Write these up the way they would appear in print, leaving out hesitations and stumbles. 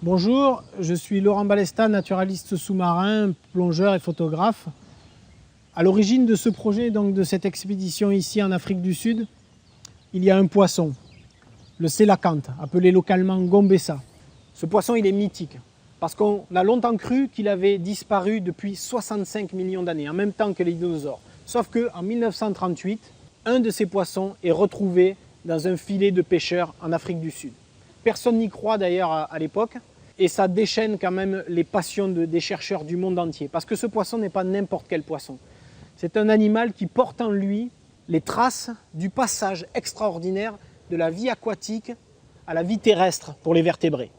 Bonjour, je suis Laurent Balesta, naturaliste sous-marin, plongeur et photographe. À l'origine de ce projet, donc de cette expédition ici en Afrique du Sud, il y a un poisson, le sélacanthe, appelé localement gombessa. Ce poisson, il est mythique, parce qu'on a longtemps cru qu'il avait disparu depuis 65 millions d'années, en même temps que les dinosaures. Sauf qu'en 1938, un de ces poissons est retrouvé dans un filet de pêcheurs en Afrique du Sud. Personne n'y croit d'ailleurs à l'époque, et ça déchaîne quand même les passions des chercheurs du monde entier, parce que ce poisson n'est pas n'importe quel poisson. C'est un animal qui porte en lui les traces du passage extraordinaire de la vie aquatique à la vie terrestre pour les vertébrés.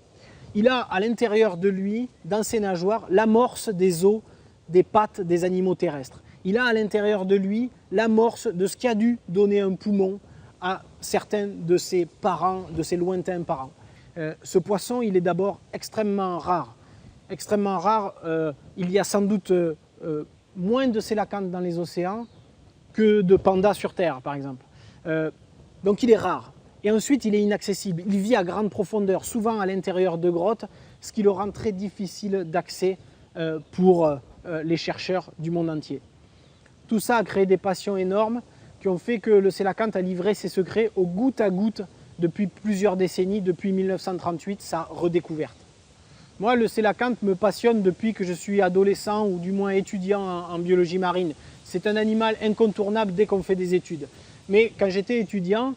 Il a à l'intérieur de lui, dans ses nageoires, l'amorce des os, des pattes des animaux terrestres. Il a à l'intérieur de lui l'amorce de ce qui a dû donner un poumon à certains de ses parents, de ses lointains parents. Ce poisson, il est d'abord extrêmement rare. Extrêmement rare, il y a sans doute moins de sélacanthes dans les océans que de pandas sur Terre, par exemple. Donc il est rare. Et ensuite, il est inaccessible. Il vit à grande profondeur, souvent à l'intérieur de grottes, ce qui le rend très difficile d'accès pour les chercheurs du monde entier. Tout ça a créé des passions énormes qui ont fait que le sélacanthe a livré ses secrets au goutte à goutte depuis plusieurs décennies, depuis 1938, sa redécouverte. Moi, le sélacanthe me passionne depuis que je suis adolescent ou du moins étudiant en biologie marine. C'est un animal incontournable dès qu'on fait des études. Mais quand j'étais étudiant,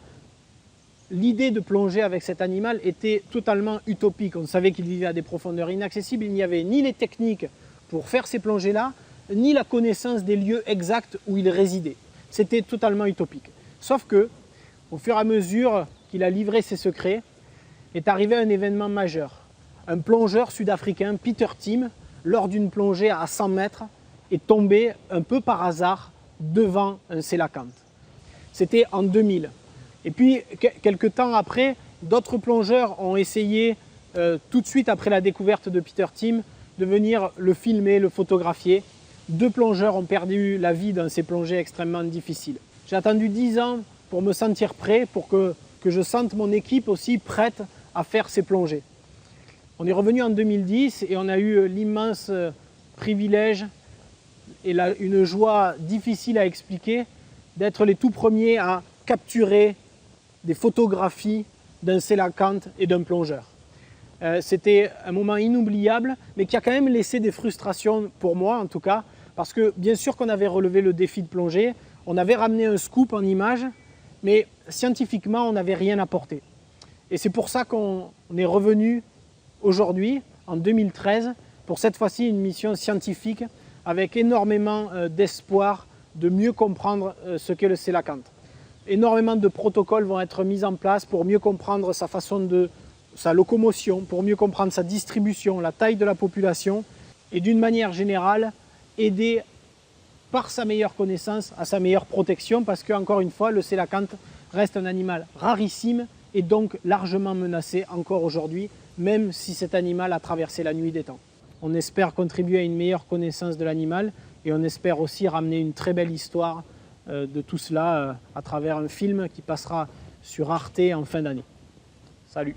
l'idée de plonger avec cet animal était totalement utopique. On savait qu'il vivait à des profondeurs inaccessibles. Il n'y avait ni les techniques pour faire ces plongées-là, ni la connaissance des lieux exacts où il résidait. C'était totalement utopique. Sauf que, au fur et à mesure qu'il a livré ses secrets, est arrivé un événement majeur. Un plongeur sud-africain, Peter Timm, lors d'une plongée à 100 mètres, est tombé un peu par hasard devant un sélacanthe. C'était en 2000. Et puis, quelques temps après, d'autres plongeurs ont essayé, tout de suite après la découverte de Peter Timm, de venir le filmer, le photographier. 2 plongeurs ont perdu la vie dans ces plongées extrêmement difficiles. J'ai attendu 10 ans pour me sentir prêt, pour que je sente mon équipe aussi prête à faire ces plongées. On est revenu en 2010 et on a eu l'immense privilège et une joie difficile à expliquer d'être les tout premiers à capturer des photographies d'un sélacanthe et d'un plongeur. C'était un moment inoubliable, mais qui a quand même laissé des frustrations pour moi en tout cas, parce que bien sûr qu'on avait relevé le défi de plongée, on avait ramené un scoop en images, mais scientifiquement on n'avait rien apporté. Et c'est pour ça qu'on est revenu aujourd'hui, en 2013, pour cette fois-ci une mission scientifique avec énormément d'espoir de mieux comprendre ce qu'est le sélacanthe. Énormément de protocoles vont être mis en place pour mieux comprendre sa locomotion, pour mieux comprendre sa distribution, la taille de la population et d'une manière générale aider par sa meilleure connaissance à sa meilleure protection parce qu'encore une fois le sélacanthe reste un animal rarissime et donc largement menacé encore aujourd'hui, même si cet animal a traversé la nuit des temps. On espère contribuer à une meilleure connaissance de l'animal et on espère aussi ramener une très belle histoire de tout cela à travers un film qui passera sur Arte en fin d'année. Salut!